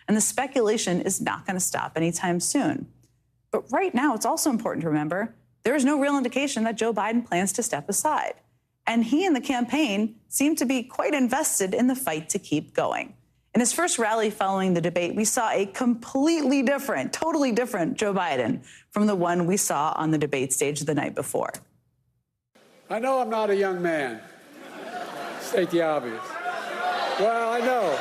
and the speculation is not going to stop anytime soon. But right now, it's also important to remember there is no real indication that Joe Biden plans to step aside. And he and the campaign seem to be quite invested in the fight to keep going. In his first rally following the debate, we saw a completely different, totally different Joe Biden from the one we saw on the debate stage the night before. I know I'm not a young man. State the obvious. Well, I know.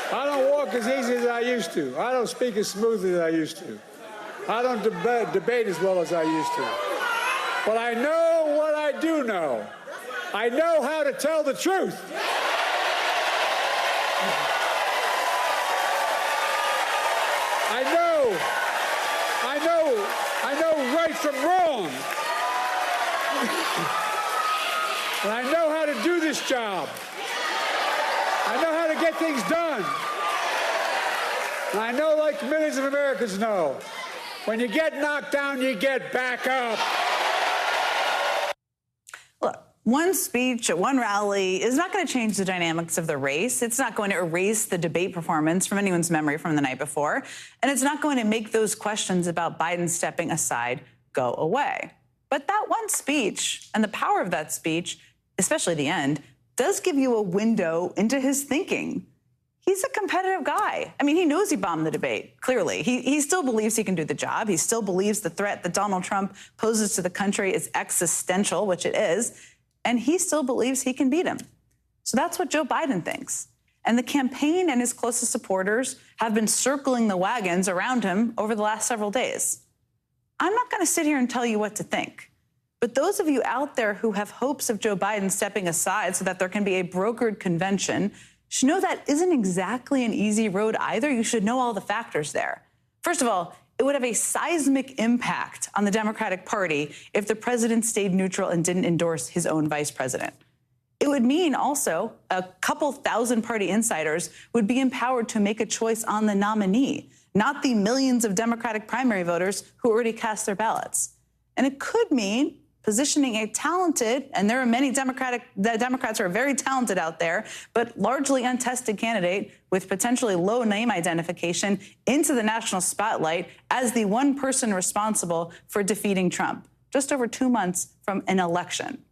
I don't walk as easy as I used to. I don't speak as smoothly as I used to. I don't debate as well as I used to. But I know what I do know. I know how to tell the truth. I know right from wrong. And I know how to do this job. I know how to get things done. And I know, like millions of Americans know, when you get knocked down, you get back up. Look, one speech at one rally is not going to change the dynamics of the race. It's not going to erase the debate performance from anyone's memory from the night before. And it's not going to make those questions about Biden stepping aside go away. But that one speech and the power of that speech, especially the end, does give you a window into his thinking. He's a competitive guy. I mean, he knows he bombed the debate, clearly. He still believes he can do the job. He still believes the threat that Donald Trump poses to the country is existential, which it is. And he still believes he can beat him. So that's what Joe Biden thinks. And the campaign and his closest supporters have been circling the wagons around him over the last several days. I'm not going to sit here and tell you what to think. But those of you out there who have hopes of Joe Biden stepping aside so that there can be a brokered convention should know that isn't exactly an easy road either. You should know all the factors there. First of all, it would have a seismic impact on the Democratic Party if the president stayed neutral and didn't endorse his own vice president. It would mean also a couple thousand party insiders would be empowered to make a choice on the nominee, not the millions of Democratic primary voters who already cast their ballots. And it could mean positioning a talented, and there are many Democrats who are very talented out there, but largely untested candidate with potentially low name identification into the national spotlight as the one person responsible for defeating Trump just over 2 months from an election.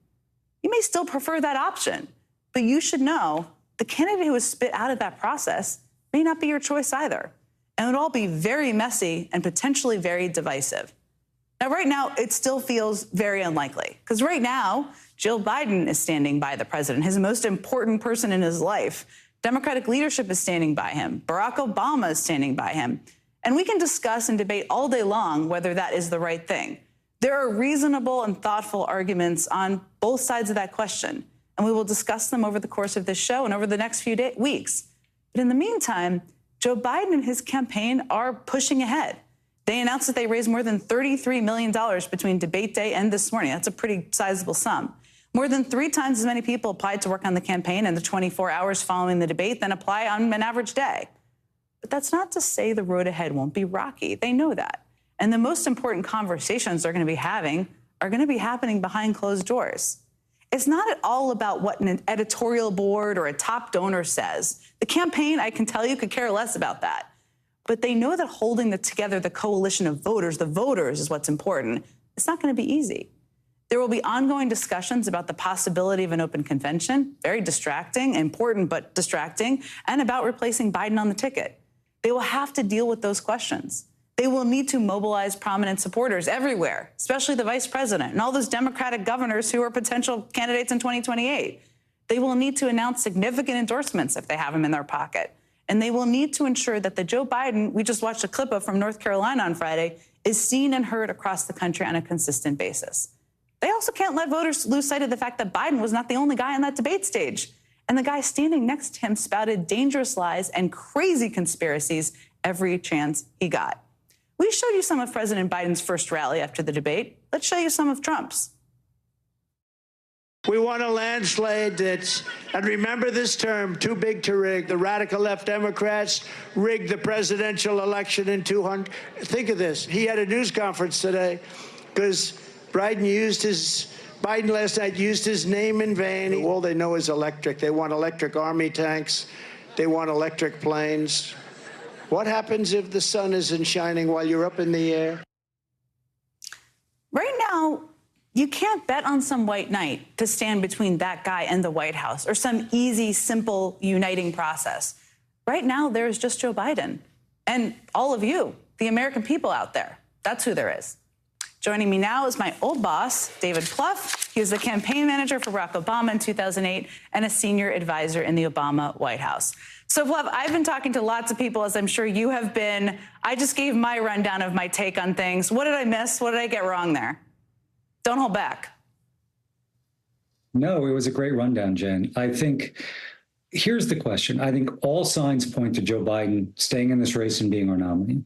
You may still prefer that option, but you should know the candidate who was spit out of that process may not be your choice either. And it would all be very messy and potentially very divisive. Now, right now, it still feels very unlikely because right now, Jill Biden is standing by the president, his most important person in his life. Democratic leadership is standing by him. Barack Obama is standing by him. And we can discuss and debate all day long whether that is the right thing. There are reasonable and thoughtful arguments on both sides of that question, and we will discuss them over the course of this show and over the next few weeks. But in the meantime, Joe Biden and his campaign are pushing ahead. They announced that they raised more than $33 million between debate day and this morning. That's a pretty sizable sum. More than 3 times as many people applied to work on the campaign in the 24 hours following the debate than apply on an average day. But that's not to say the road ahead won't be rocky. They know that. And the most important conversations they're going to be having are going to be happening behind closed doors. It's not at all about what an editorial board or a top donor says. The campaign, I can tell you, could care less about that. But they know that holding together the coalition of voters, the voters, is what's important. It's not going to be easy. There will be ongoing discussions about the possibility of an open convention, very distracting, important but distracting, and about replacing Biden on the ticket. They will have to deal with those questions. They will need to mobilize prominent supporters everywhere, especially the vice president and all those Democratic governors who are potential candidates in 2028. They will need to announce significant endorsements if they have them in their pocket. And they will need to ensure that the Joe Biden we just watched a clip of from North Carolina on Friday is seen and heard across the country on a consistent basis. They also can't let voters lose sight of the fact that Biden was not the only guy on that debate stage. And the guy standing next to him spouted dangerous lies and crazy conspiracies every chance he got. We showed you some of President Biden's first rally after the debate. Let's show you some of Trump's. We won a landslide that's, and remember this term, too big to rig. The radical left Democrats rigged the presidential election in 200. Think of this. He had a news conference today because Biden last night used his name in vain. All they know is electric. They want electric army tanks. They want electric planes. What happens if the sun isn't shining while you're up in the air? Right now, you can't bet on some white knight to stand between that guy and the White House or some easy, simple, uniting process. Right now, there's just Joe Biden and all of you, the American people out there. That's who there is. Joining me now is my old boss, David Plouffe. He was the campaign manager for Barack Obama in 2008 and a senior advisor in the Obama White House. So, Plouffe, I've been talking to lots of people, as I'm sure you have been. I just gave my rundown of my take on things. What did I miss? What did I get wrong there? Don't hold back. No, it was a great rundown, Jen. I think here's the question. I think all signs point to Joe Biden staying in this race and being our nominee.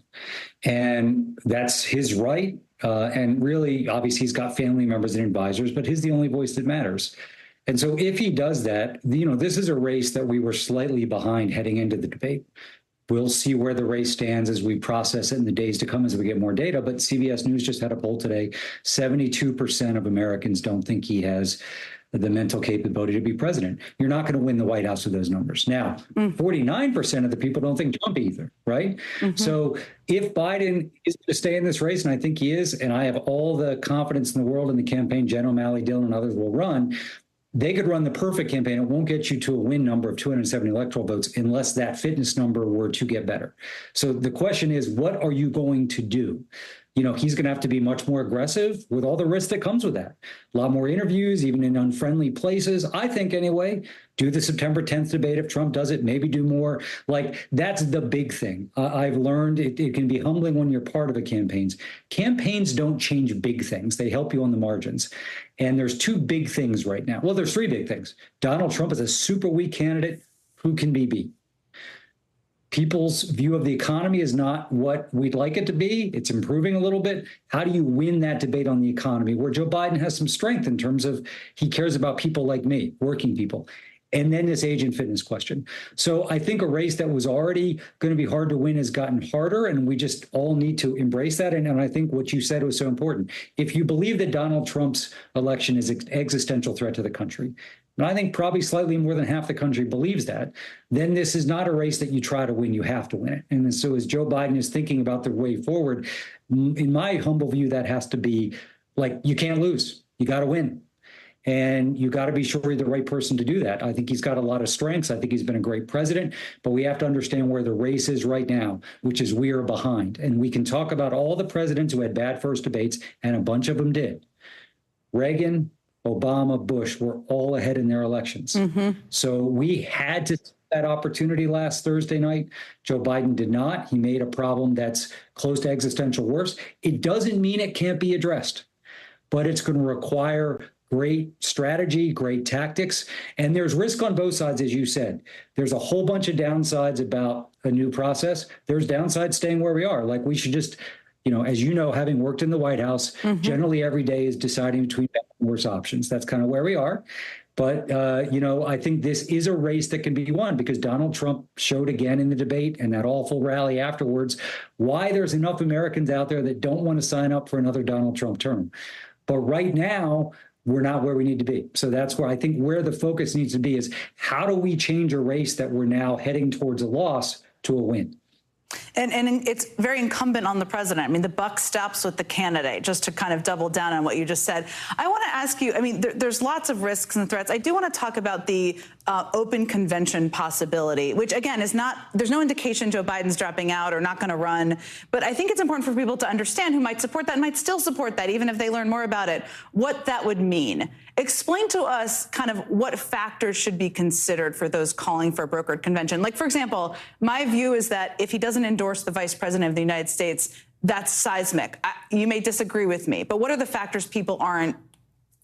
And that's his right. And really, obviously, he's got family members and advisors, but he's the only voice that matters. And so if he does that, this is a race that we were slightly behind heading into the debate. We'll see where the race stands as we process it in the days to come as we get more data. But CBS News just had a poll today. 72% of Americans don't think he has the mental capability to be president. You're not going to win the White House with those numbers. Now, 49% of the people don't think Trump either, right? So if Biden is going to stay in this race, and I think he is, and I have all the confidence in the world in the campaign, Jen O'Malley, Dillon, and others will run, they could run the perfect campaign. It won't get you to a win number of 270 electoral votes unless that fitness number were to get better. So the question is, what are you going to do? He's going to have to be much more aggressive with all the risk that comes with that. A lot more interviews, even in unfriendly places. I think anyway, do the September 10th debate. If Trump does it, maybe do more. That's the big thing. I've learned it can be humbling when you're part of a campaign. Campaigns don't change big things. They help you on the margins. And there's two big things right now. Well, there's three big things. Donald Trump is a super weak candidate. Who can be beat? People's view of the economy is not what we'd like it to be. It's improving a little bit. How do you win that debate on the economy, where Joe Biden has some strength in terms of he cares about people like me, working people? And then this age and fitness question. So I think a race that was already going to be hard to win has gotten harder, and we just all need to embrace that. And I think what you said was so important. If you believe that Donald Trump's election is an existential threat to the country, and I think probably slightly more than half the country believes that, then this is not a race that you try to win. You have to win it. And so as Joe Biden is thinking about the way forward, in my humble view, that has to be you can't lose. You got to win. And you got to be sure you're the right person to do that. I think he's got a lot of strengths. I think he's been a great president, but we have to understand where the race is right now, which is we are behind. And we can talk about all the presidents who had bad first debates, and a bunch of them did. Reagan, Obama, Bush were all ahead in their elections. So we had to take that opportunity last Thursday night. Joe Biden did not. He made a problem that's close to existential worst. It doesn't mean it can't be addressed, but it's going to require great strategy, great tactics. And there's risk on both sides, as you said. There's a whole bunch of downsides about a new process. There's downsides staying where we are. We should just, as you know, having worked in the White House, generally every day is deciding between better and worse options. That's kind of where we are. But, I think this is a race that can be won because Donald Trump showed again in the debate and that awful rally afterwards why there's enough Americans out there that don't want to sign up for another Donald Trump term. But right now, we're not where we need to be. So that's where I think where the focus needs to be is how do we change a race that we're now heading towards a loss to a win? And it's very incumbent on the president. I mean, the buck stops with the candidate, just to kind of double down on what you just said. I want to ask you, there's lots of risks and threats. I do want to talk about the open convention possibility, which, again, there's no indication Joe Biden's dropping out or not going to run. But I think it's important for people to understand who might support that and might still support that, even if they learn more about it, what that would mean. Explain to us kind of what factors should be considered for those calling for a brokered convention. For example, my view is that if he doesn't endorse the vice president of the United States, that's seismic. You may disagree with me, but what are the factors people aren't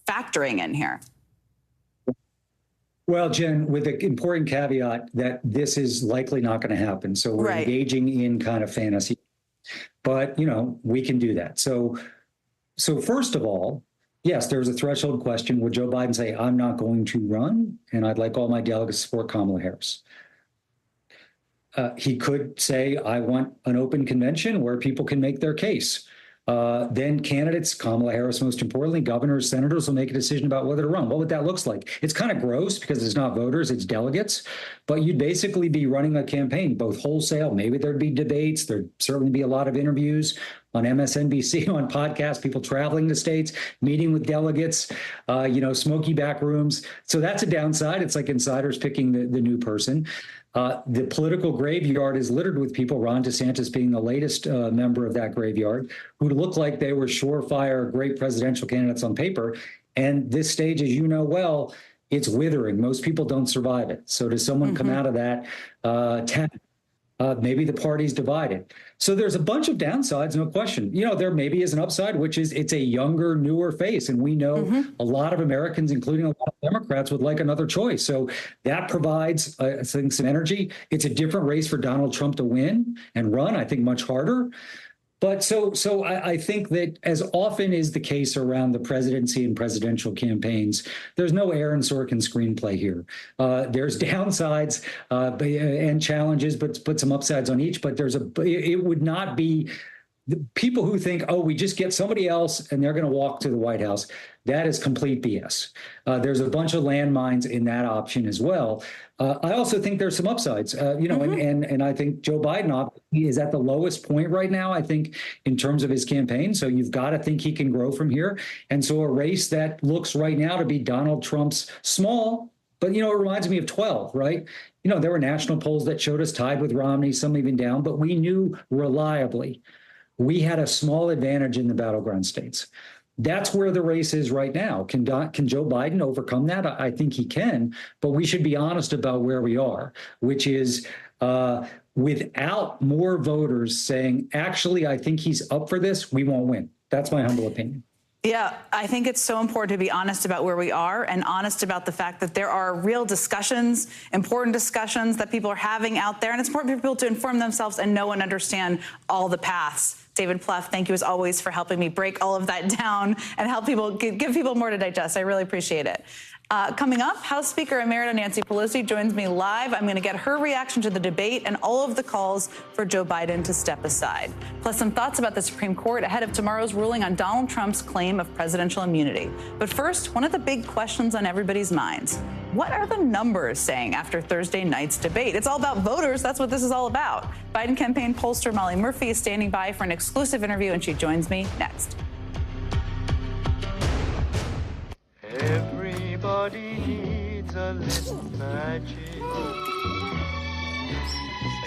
factoring in here? Well, Jen, with the important caveat that this is likely not going to happen. So we're engaging in kind of fantasy, but, we can do that. So first of all, yes, there's a threshold question. Would Joe Biden say, I'm not going to run, and I'd like all my delegates to support Kamala Harris? He could say, I want an open convention where people can make their case. then candidates, Kamala Harris, most importantly, governors, senators will make a decision about whether to run. What would that look like? It's kind of gross because it's not voters, it's delegates, but you'd basically be running a campaign, both wholesale. Maybe there'd be debates. There'd certainly be a lot of interviews on MSNBC, on podcasts, people traveling to states, meeting with delegates, smoky back rooms. So that's a downside. It's like insiders picking the new person. The political graveyard is littered with people, Ron DeSantis being the latest member of that graveyard, who look like they were surefire, great presidential candidates on paper. And this stage, as you know well, it's withering. Most people don't survive it. So does someone come out of that maybe the party's divided. So there's a bunch of downsides, no question. There maybe is an upside, which is it's a younger, newer face. And we know a lot of Americans, including a lot of Democrats, would like another choice. So that provides, I think, some energy. It's a different race for Donald Trump to win and run, I think, much harder. But so I think that, as often is the case around the presidency and presidential campaigns, there's no Aaron Sorkin screenplay here. There's downsides and challenges, but put some upsides on each. But it would not be the people who think, oh, we just get somebody else and they're going to walk to the White House. That is complete BS. There's a bunch of landmines in that option as well. I also think there's some upsides, and I think Joe Biden is at the lowest point right now, I think, in terms of his campaign. So you've got to think he can grow from here. And so a race that looks right now to be Donald Trump's small, but, it reminds me of 12, right? There were national polls that showed us tied with Romney, some even down, but we knew reliably we had a small advantage in the battleground states. That's where the race is right now. Can Joe Biden overcome that? I think he can, but we should be honest about where we are, which is without more voters saying, actually, I think he's up for this, we won't win. That's my humble opinion. Yeah, I think it's so important to be honest about where we are and honest about the fact that there are real discussions, important discussions that people are having out there. And it's important for people to inform themselves and know and understand all the paths. David Plouffe, thank you as always for helping me break all of that down and help people give people more to digest. I really appreciate it. Coming up, House Speaker Emerita Nancy Pelosi joins me live. I'm going to get her reaction to the debate and all of the calls for Joe Biden to step aside. Plus some thoughts about the Supreme Court ahead of tomorrow's ruling on Donald Trump's claim of presidential immunity. But first, one of the big questions on everybody's minds. What are the numbers saying after Thursday night's debate? It's all about voters. That's what this is all about. Biden campaign pollster Molly Murphy is standing by for an exclusive interview, and she joins me next. Everybody needs a little magic.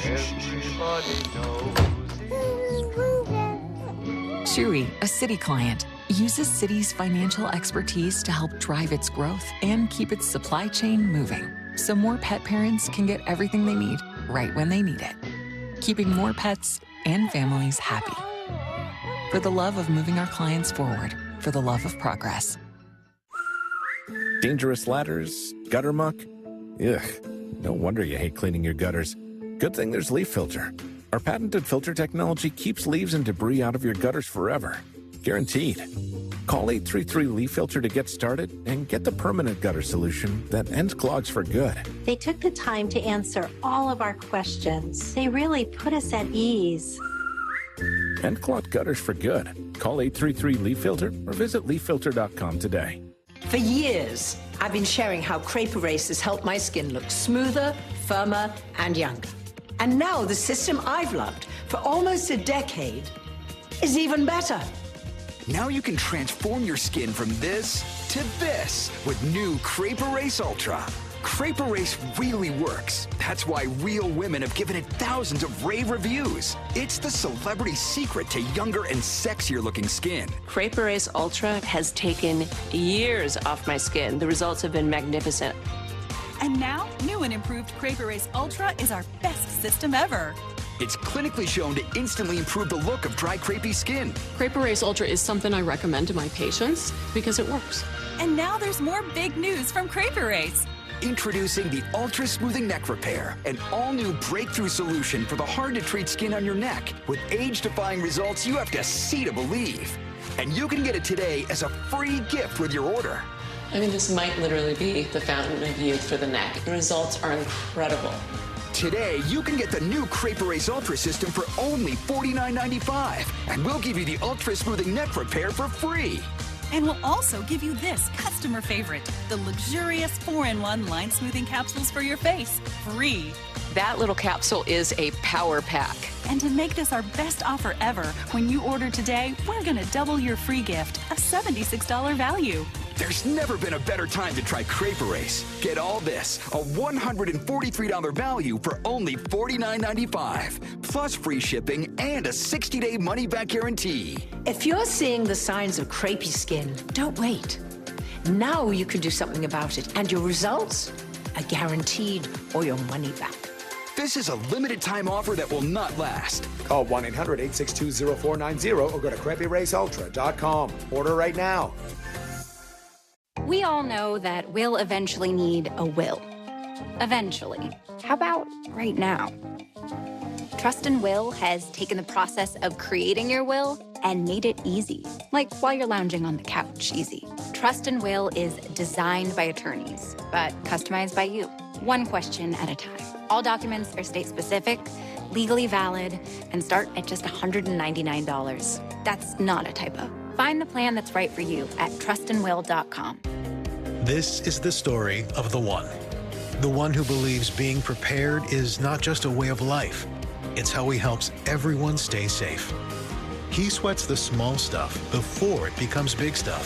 Everybody knows it's true. Shuri, a Citi client, uses Citi's financial expertise to help drive its growth and keep its supply chain moving, so more pet parents can get everything they need right when they need it, keeping more pets and families happy. For the love of moving our clients forward, for the love of progress. Dangerous ladders, gutter muck? Ugh, no wonder you hate cleaning your gutters. Good thing there's Leaf Filter. Our patented filter technology keeps leaves and debris out of your gutters forever. Guaranteed. Call 833-LEAF-FILTER to get started and get the permanent gutter solution that ends clogs for good. They took the time to answer all of our questions. They really put us at ease. End clogged gutters for good. Call 833-LEAF-FILTER or visit leaffilter.com today. For years, I've been sharing how Crepe Erase has helped my skin look smoother, firmer, and younger. And now the system I've loved for almost a decade is even better. Now you can transform your skin from this to this with new Crepe Erase Ultra. Crepe Erase really works. That's why real women have given it thousands of rave reviews. It's the celebrity secret to younger and sexier looking skin. Crepe Erase Ultra has taken years off my skin. The results have been magnificent. And now, new and improved Crepe Erase Ultra is our best system ever. It's clinically shown to instantly improve the look of dry, crepey skin. Crepe Erase Ultra is something I recommend to my patients because it works. And now there's more big news from Crepe Erase. Introducing the Ultra Smoothing Neck Repair, an all-new breakthrough solution for the hard-to-treat skin on your neck. With age-defying results you have to see to believe. And you can get it today as a free gift with your order. I mean, this might literally be the fountain of youth for the neck. The results are incredible. Today, you can get the new Crepe Erase Ultra system for only $49.95. And we'll give you the Ultra Smoothing Net Repair for free. And we'll also give you this customer favorite, the luxurious 4-in-1 line smoothing capsules for your face, free. That little capsule is a power pack. And to make this our best offer ever, when you order today, we're going to double your free gift, a $76 value. There's never been a better time to try Crepe Erase. Get all this, a $143 value for only $49.95, plus free shipping and a 60-day money-back guarantee. If you're seeing the signs of crepey skin, don't wait. Now you can do something about it, and your results are guaranteed or your money back. This is a limited time offer that will not last. Call 1-800-862-0490 or go to crepeeraseultra.com. Order right now. We all know that we'll eventually need a will. Eventually. How about right now? Trust and Will has taken the process of creating your will and made it easy, like while you're lounging on the couch, easy. Trust and Will is designed by attorneys, but customized by you, one question at a time. All documents are state-specific, legally valid, and start at just $199. That's not a typo. Find the plan that's right for you at trustandwill.com. This is the story of the one who believes being prepared is not just a way of life, it's how he helps everyone stay safe. He sweats the small stuff before it becomes big stuff.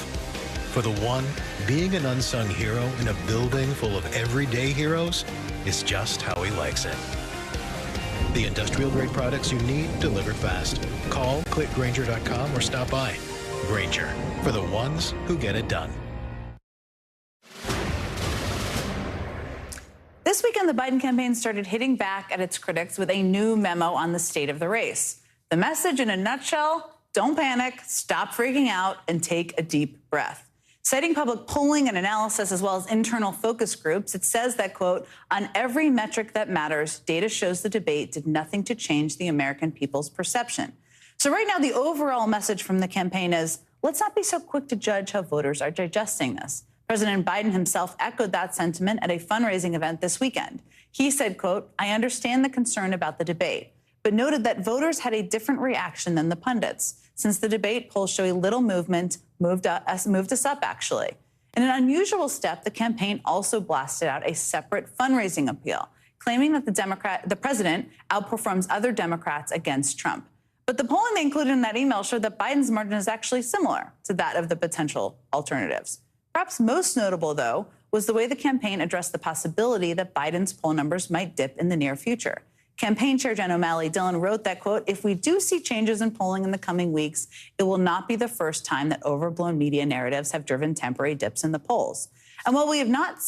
For the one, being an unsung hero in a building full of everyday heroes is just how he likes it. The industrial-grade products you need delivered fast. Call, click Grainger.com or stop by. Grainger, for the ones who get it done. This weekend, the Biden campaign started hitting back at its critics with a new memo on the state of the race. The message in a nutshell: don't panic, stop freaking out, and take a deep breath. Citing public polling and analysis as well as internal focus groups, it says that, quote, on every metric that matters, data shows the debate did nothing to change the American people's perception. So right now, the overall message from the campaign is, let's not be so quick to judge how voters are digesting this. President Biden himself echoed that sentiment at a fundraising event this weekend. He said, quote, I understand the concern about the debate, but noted that voters had a different reaction than the pundits. Since the debate, polls show a little movement moved us up, actually. In an unusual step, the campaign also blasted out a separate fundraising appeal, claiming that the president outperforms other Democrats against Trump. But the polling they included in that email showed that Biden's margin is actually similar to that of the potential alternatives. Perhaps most notable, though, was the way the campaign addressed the possibility that Biden's poll numbers might dip in the near future. Campaign Chair Jen O'Malley Dillon wrote that, quote, if we do see changes in polling in the coming weeks, it will not be the first time that overblown media narratives have driven temporary dips in the polls. And while we have not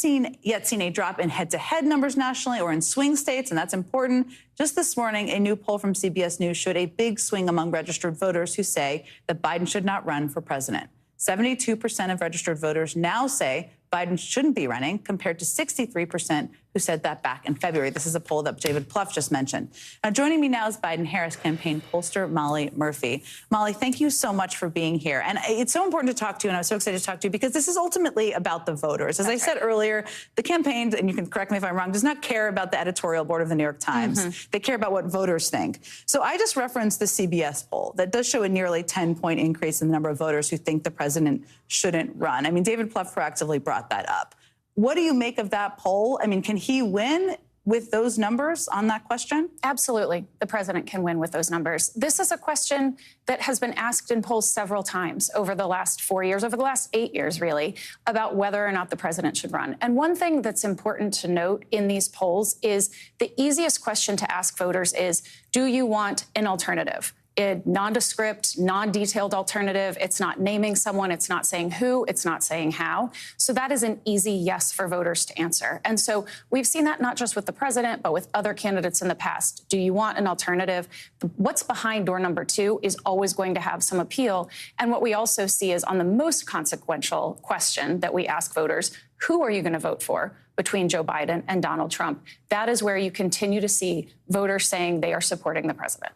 yet seen a drop in head-to-head numbers nationally or in swing states, and that's important, just this morning, a new poll from CBS News showed a big swing among registered voters who say that Biden should not run for president. 72% of registered voters now say Biden shouldn't be running, compared to 63% who said that back in February. This is a poll that David Plouffe just mentioned. Now, joining me now is Biden-Harris campaign pollster Molly Murphy. Molly, thank you so much for being here. And it's so important to talk to you, and I was so excited to talk to you, because this is ultimately about the voters. As I said earlier, the campaign, and you can correct me if I'm wrong, does not care about the editorial board of the New York Times. They care about what voters think. So I just referenced the CBS poll that does show a nearly 10-point increase in the number of voters who think the president shouldn't run. I mean, David Plouffe proactively brought that up. What do you make of that poll? I mean, can he win with those numbers on that question? Absolutely. The president can win with those numbers. This is a question that has been asked in polls several times over the last 4 years, over the last 8 years, really, about whether or not the president should run. And one thing that's important to note in these polls is the easiest question to ask voters is, do you want an alternative? A nondescript, non-detailed alternative. It's not naming someone. It's not saying who. It's not saying how. So that is an easy yes for voters to answer. And so we've seen that not just with the president, but with other candidates in the past. Do you want an alternative? What's behind door number 2 is always going to have some appeal. And what we also see is on the most consequential question that we ask voters, who are you going to vote for between Joe Biden and Donald Trump? That is where you continue to see voters saying they are supporting the president.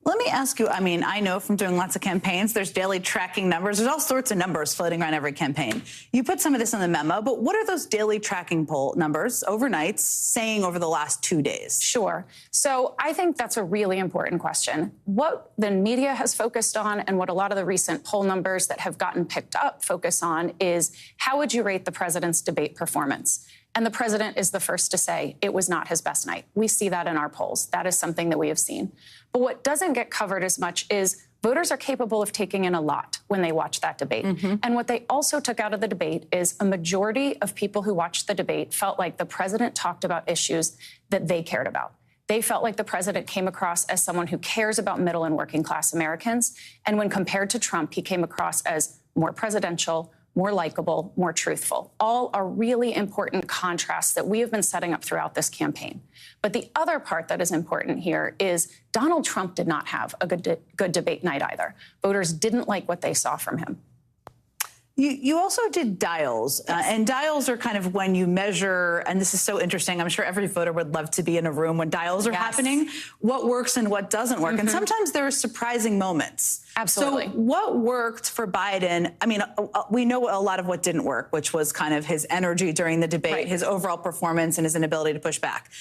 Let me ask you, I mean, I know from doing lots of campaigns, there's daily tracking numbers. There's all sorts of numbers floating around every campaign. You put some of this in the memo, but what are those daily tracking poll numbers overnight saying over the last 2 days? Sure. So I think that's a really important question. What the media has focused on and what a lot of the recent poll numbers that have gotten picked up focus on is how would you rate the president's debate performance? And the president is the first to say it was not his best night. We see that in our polls. That is something that we have seen. But what doesn't get covered as much is voters are capable of taking in a lot when they watch that debate. And what they also took out of the debate is a majority of people who watched the debate felt like the president talked about issues that they cared about. They felt like the president came across as someone who cares about middle and working class Americans. And when compared to Trump, he came across as more presidential, more likable, more truthful. All are really important contrasts that we have been setting up throughout this campaign. But the other part that is important here is Donald Trump did not have a good debate night either. Voters didn't like what they saw from him. You also did dials, and dials are kind of when you measure, and this is so interesting, I'm sure every voter would love to be in a room when dials are happening, what works and what doesn't work. And sometimes there are surprising moments. Absolutely. So what worked for Biden? I mean, we know a lot of what didn't work, which was kind of his energy during the debate, his overall performance and his inability to push back.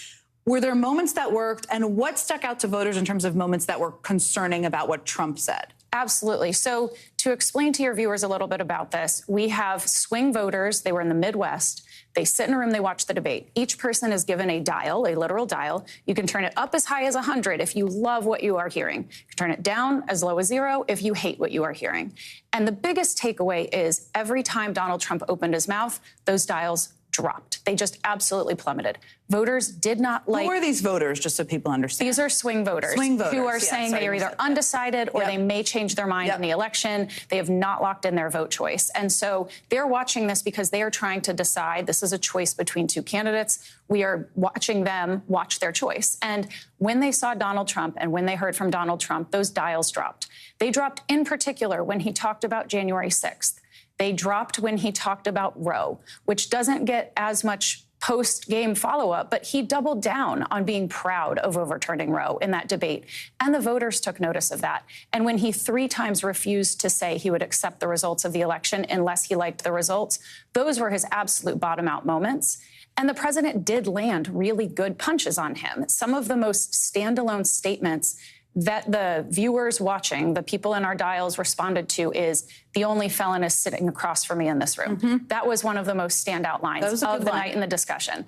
Were there moments that worked, and what stuck out to voters in terms of moments that were concerning about what Trump said? Absolutely. So to explain to your viewers a little bit about this, we have swing voters. They were in the Midwest. They sit in a room, they watch the debate. Each person is given a dial, a literal dial. You can turn it up as high as 100 if you love what you are hearing. You can turn it down as low as 0 if you hate what you are hearing. And the biggest takeaway is every time Donald Trump opened his mouth, those dials dropped. They just absolutely plummeted. Voters did not like... Who are these voters, just so people understand? These are swing voters. Swing voters. Who are saying they are either undecided or they may change their mind in the election. They have not locked in their vote choice. And so they're watching this because they are trying to decide. This is a choice between two candidates. We are watching them watch their choice. And when they saw Donald Trump and when they heard from Donald Trump, those dials dropped. They dropped in particular when he talked about January 6th. They dropped when he talked about Roe, which doesn't get as much post-game follow-up, but he doubled down on being proud of overturning Roe in that debate. And the voters took notice of that. And when he 3 times refused to say he would accept the results of the election unless he liked the results, those were his absolute bottom-out moments. And the president did land really good punches on him. Some of the most standalone statements that the viewers watching, the people in our dials responded to is, the only felon is sitting across from me in this room. That was one of the most standout lines of the night in the discussion.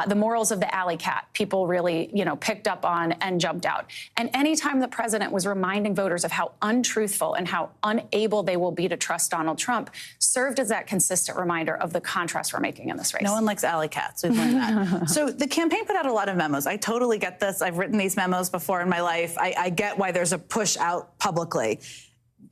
The morals of the alley cat, people really, picked up on and jumped out. And anytime the president was reminding voters of how untruthful and how unable they will be to trust Donald Trump, served as that consistent reminder of the contrast we're making in this race. No one likes alley cats. We've learned that. So the campaign put out a lot of memos. I totally get this. I've written these memos before in my life. I get why there's a push out publicly.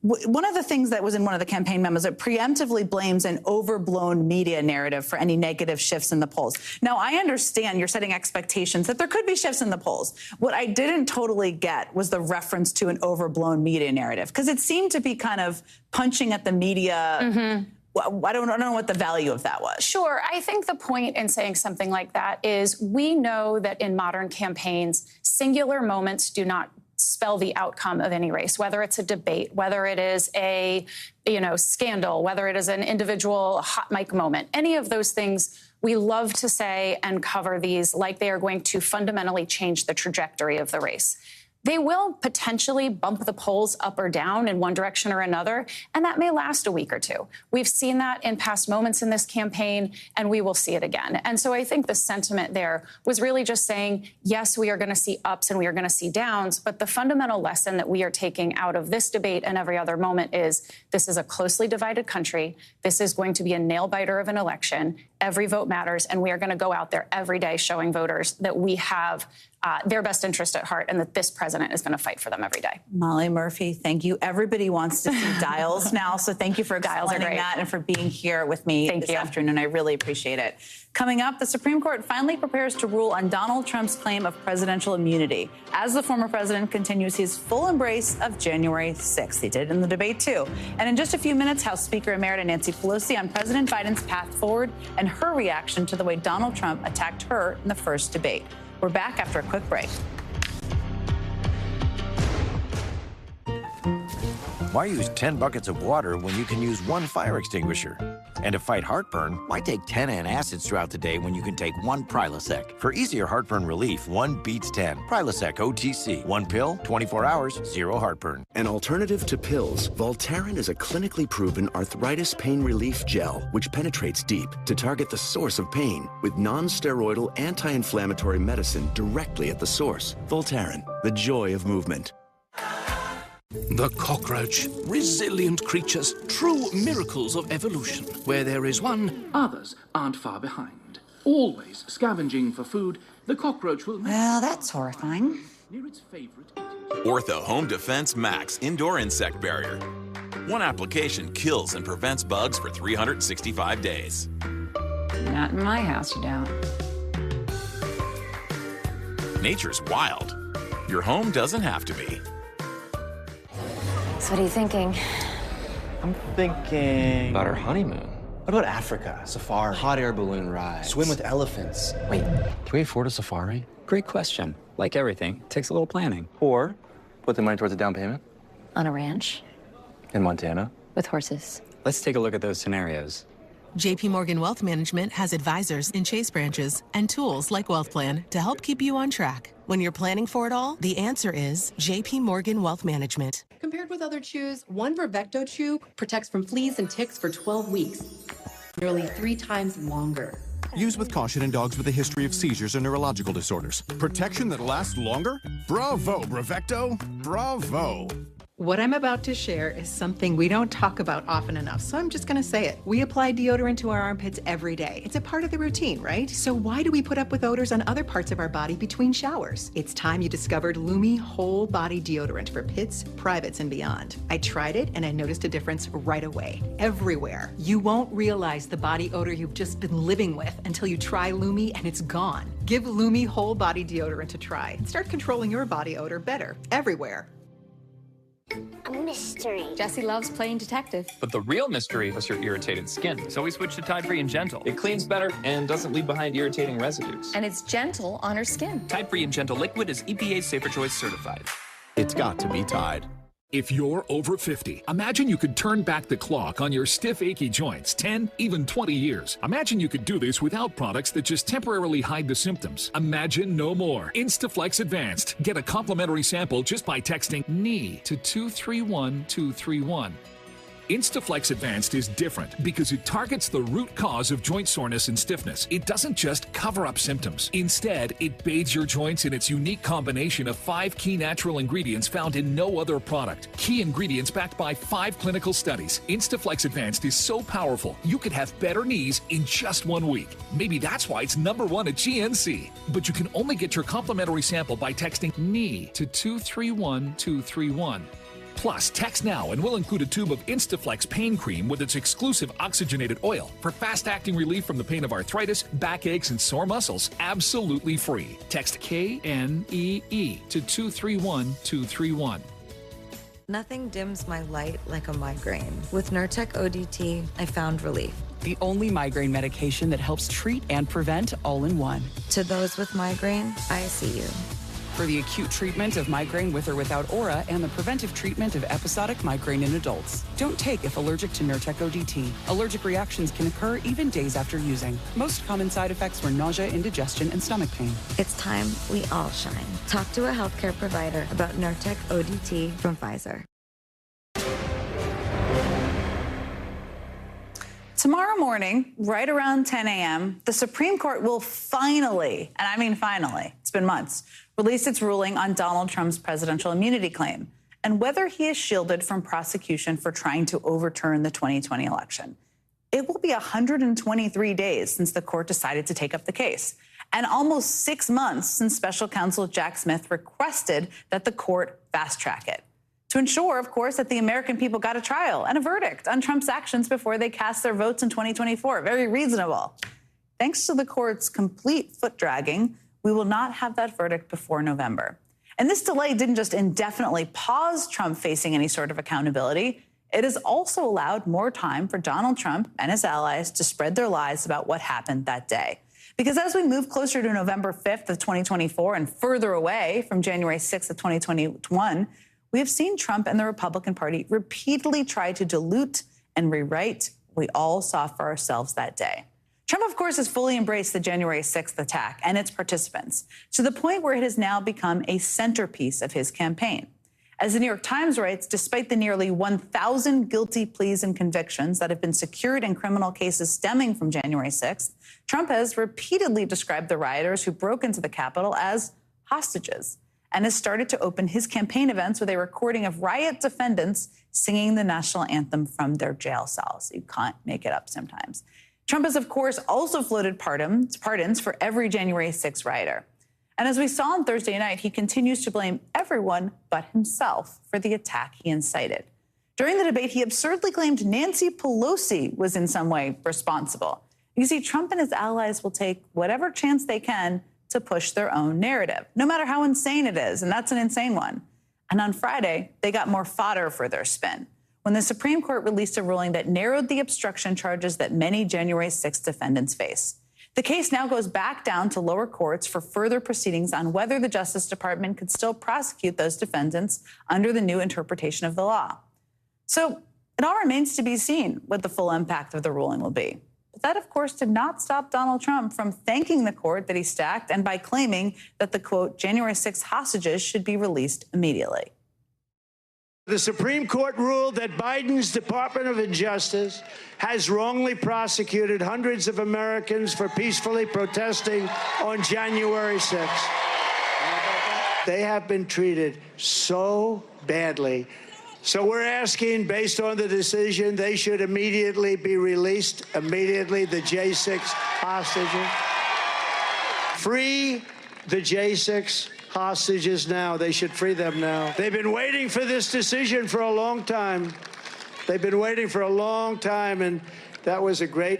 One of the things that was in one of the campaign memos, it preemptively blames an overblown media narrative for any negative shifts in the polls. Now, I understand you're setting expectations that there could be shifts in the polls. What I didn't totally get was the reference to an overblown media narrative, because it seemed to be kind of punching at the media. I don't know what the value of that was. Sure. I think the point in saying something like that is we know that in modern campaigns, singular moments do not spell the outcome of any race, whether it's a debate, whether it is a, scandal, whether it is an individual hot mic moment, any of those things. We love to say and cover these like they are going to fundamentally change the trajectory of the race. They will potentially bump the polls up or down in one direction or another, and that may last a week or two. We've seen that in past moments in this campaign, and we will see it again. And so I think the sentiment there was really just saying, yes, we are going to see ups and we are going to see downs, but the fundamental lesson that we are taking out of this debate and every other moment is this is a closely divided country. This is going to be a nail-biter of an election. Every vote matters, and we are going to go out there every day showing voters that we have their best interest at heart and that this president is going to fight for them every day. Molly Murphy, thank you. Everybody wants to see dials now, so thank you for explaining that and for being here with me this afternoon. I really appreciate it. Coming up, the Supreme Court finally prepares to rule on Donald Trump's claim of presidential immunity as the former president continues his full embrace of January 6th. He did in the debate, too. And in just a few minutes, House Speaker Emerita Nancy Pelosi on President Biden's path forward and her reaction to the way Donald Trump attacked her in the first debate. We're back after a quick break. Why use 10 buckets of water when you can use 1 fire extinguisher? And to fight heartburn, why take 10 antacids throughout the day when you can take 1 Prilosec? For easier heartburn relief, 1 beats 10. Prilosec OTC. 1 pill, 24 hours, 0 heartburn. An alternative to pills, Voltaren is a clinically proven arthritis pain relief gel which penetrates deep to target the source of pain with non-steroidal anti-inflammatory medicine directly at the source. Voltaren, the joy of movement. The cockroach, resilient creatures, true miracles of evolution. Where there is one, others aren't far behind. Always scavenging for food, the cockroach will... Well, that's horrifying. Near its favorite... Ortho Home Defense Max Indoor Insect Barrier. One application kills and prevents bugs for 365 days. Not in my house, you don't. Nature's wild. Your home doesn't have to be. So what are you thinking? I'm thinking about our honeymoon. What about Africa? Safari. Hot air balloon ride. Swim with elephants. Wait, can we afford a safari? Great question. Like everything, it takes a little planning. Or put the money towards a down payment. On a ranch? In Montana. With horses. Let's take a look at those scenarios. JP Morgan Wealth Management has advisors in Chase branches and tools like Wealth Plan to help keep you on track. When you're planning for it all, the answer is JP Morgan Wealth Management. Compared with other chews, one Vervecto chew protects from fleas and ticks for 12 weeks, nearly 3 times longer. Use with caution in dogs with a history of seizures or neurological disorders. Protection that lasts longer? Bravo, Brevecto. Bravo. What I'm about to share is something we don't talk about often enough, so I'm just going to say it. We apply deodorant to our armpits every day. It's a part of the routine, right? So why do we put up with odors on other parts of our body between showers? It's time you discovered Lumi Whole Body Deodorant for pits, privates, and beyond. I tried it and I noticed a difference right away. Everywhere. You won't realize the body odor you've just been living with until you try Lumi and it's gone. Give Lumi Whole Body Deodorant a try and start controlling your body odor better, everywhere. A mystery. Jesse loves playing detective. But the real mystery was your irritated skin. So we switched to Tide Free and Gentle. It cleans better and doesn't leave behind irritating residues. And it's gentle on her skin. Tide Free and Gentle Liquid is EPA Safer Choice certified. It's got to be Tide. If you're over 50, imagine you could turn back the clock on your stiff, achy joints 10, even 20 years. Imagine you could do this without products that just temporarily hide the symptoms. Imagine no more. Instaflex Advanced. Get a complimentary sample just by texting knee to 231231. Instaflex Advanced is different because it targets the root cause of joint soreness and stiffness. It doesn't just cover up symptoms. Instead, it bathes your joints in its unique combination of 5 key natural ingredients found in no other product. Key ingredients backed by 5 clinical studies. Instaflex Advanced is so powerful, you could have better knees in just 1 week. Maybe that's why it's #1 at GNC. But you can only get your complimentary sample by texting knee to 231231. Plus, text now and we'll include a tube of Instaflex pain cream with its exclusive oxygenated oil for fast-acting relief from the pain of arthritis, backaches, and sore muscles. Absolutely free. Text KNEE to 231231. Nothing dims my light like a migraine. With Nurtec ODT, I found relief. The only migraine medication that helps treat and prevent all in one. To those with migraine, I see you. For the acute treatment of migraine with or without aura and the preventive treatment of episodic migraine in adults. Don't take if allergic to Nurtec ODT. Allergic reactions can occur even days after using. Most common side effects were nausea, indigestion, and stomach pain. It's time we all shine. Talk to a healthcare provider about Nurtec ODT from Pfizer. Tomorrow morning, right around 10 a.m., the Supreme Court will finally, and I mean finally, it's been months, release its ruling on Donald Trump's presidential immunity claim and whether he is shielded from prosecution for trying to overturn the 2020 election. It will be 123 days since the court decided to take up the case, and almost 6 months since special counsel Jack Smith requested that the court fast-track it, to ensure, of course, that the American people got a trial and a verdict on Trump's actions before they cast their votes in 2024. Very reasonable. Thanks to the court's complete foot-dragging, we will not have that verdict before November. And this delay didn't just indefinitely pause Trump facing any sort of accountability. It has also allowed more time for Donald Trump and his allies to spread their lies about what happened that day. Because as we move closer to November 5th of 2024 and further away from January 6th of 2021, we have seen Trump and the Republican Party repeatedly try to dilute and rewrite what we all saw for ourselves that day. Trump, of course, has fully embraced the January 6th attack and its participants to the point where it has now become a centerpiece of his campaign. As the New York Times writes, despite the nearly 1,000 guilty pleas and convictions that have been secured in criminal cases stemming from January 6th, Trump has repeatedly described the rioters who broke into the Capitol as hostages and has started to open his campaign events with a recording of riot defendants singing the national anthem from their jail cells. You can't make it up sometimes. Trump has, of course, also floated pardons for every January 6th rioter. And as we saw on Thursday night, he continues to blame everyone but himself for the attack he incited. During the debate, he absurdly claimed Nancy Pelosi was in some way responsible. You see, Trump and his allies will take whatever chance they can to push their own narrative, no matter how insane it is, and that's an insane one. And on Friday, they got more fodder for their spin when the Supreme Court released a ruling that narrowed the obstruction charges that many January 6th defendants face. The case now goes back down to lower courts for further proceedings on whether the Justice Department could still prosecute those defendants under the new interpretation of the law. So it all remains to be seen what the full impact of the ruling will be. But that, of course, did not stop Donald Trump from thanking the court that he stacked and by claiming that the, quote, January 6th hostages should be released immediately. The Supreme Court ruled that Biden's Department of Justice has wrongly prosecuted hundreds of Americans for peacefully protesting on January 6th. They have been treated so badly. So we're asking, based on the decision, they should immediately be released, immediately, the J6 hostages. Free the J6 hostages now. They should free them now. They've been waiting for this decision for a long time. They've been waiting for a long time, and that was a great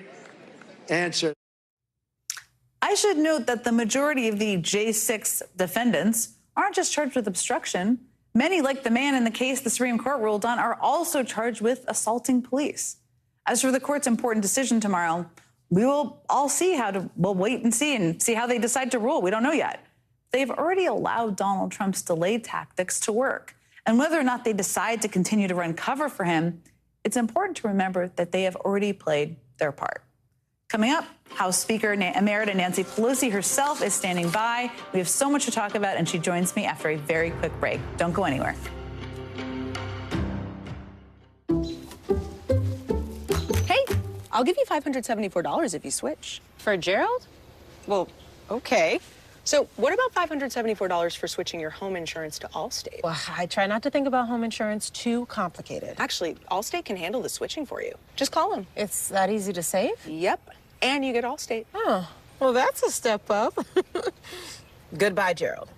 answer. I should note that the majority of the J6 defendants aren't just charged with obstruction. Many, like the man in the case the Supreme Court ruled on, are also charged with assaulting police. As for the court's important decision tomorrow, we will all see we'll wait and see how they decide to rule. We don't know yet. They've already allowed Donald Trump's delay tactics to work. And whether or not they decide to continue to run cover for him, it's important to remember that they have already played their part. Coming up, House Speaker Emerita Nancy Pelosi herself is standing by. We have so much to talk about, and she joins me after a very quick break. Don't go anywhere. Hey, I'll give you $574 if you switch. For Gerald? Well, okay. So what about $574 for switching your home insurance to Allstate? Well, I try not to think about home insurance too complicated. Actually, Allstate can handle the switching for you. Just call them. It's that easy to save? Yep. And you get Allstate. Oh, well, that's a step up. Goodbye, Gerald.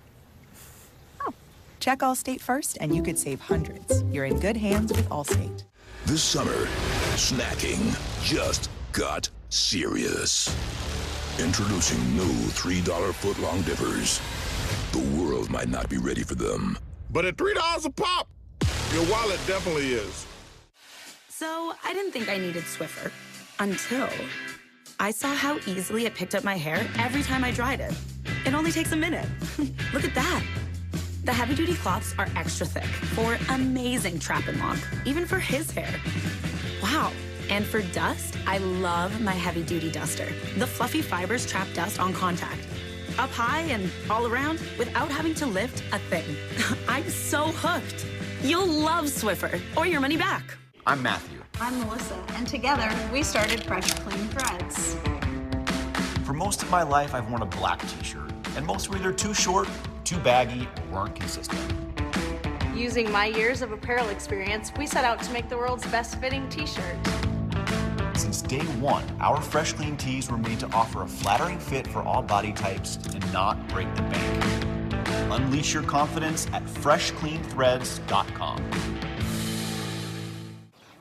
Oh, check Allstate first and you could save hundreds. You're in good hands with Allstate. This summer, snacking just got serious. Introducing new $3 footlong dippers. The world might not be ready for them. But at $3 a pop, your wallet definitely is. So I didn't think I needed Swiffer until I saw how easily it picked up my hair every time I dried it. It only takes a minute. Look at that. The heavy-duty cloths are extra thick for amazing trap and lock, even for his hair. Wow. And for dust, I love my heavy-duty duster. The fluffy fibers trap dust on contact. Up high and all around without having to lift a thing. I'm so hooked. You'll love Swiffer or your money back. I'm Matthew. I'm Melissa, and together we started Fresh Clean Threads. For most of my life, I've worn a black t-shirt, and most were either too short, too baggy, or weren't consistent. Using my years of apparel experience, we set out to make the world's best fitting t-shirt. Since day one, our Fresh Clean tees were made to offer a flattering fit for all body types and not break the bank. Unleash your confidence at freshcleanthreads.com.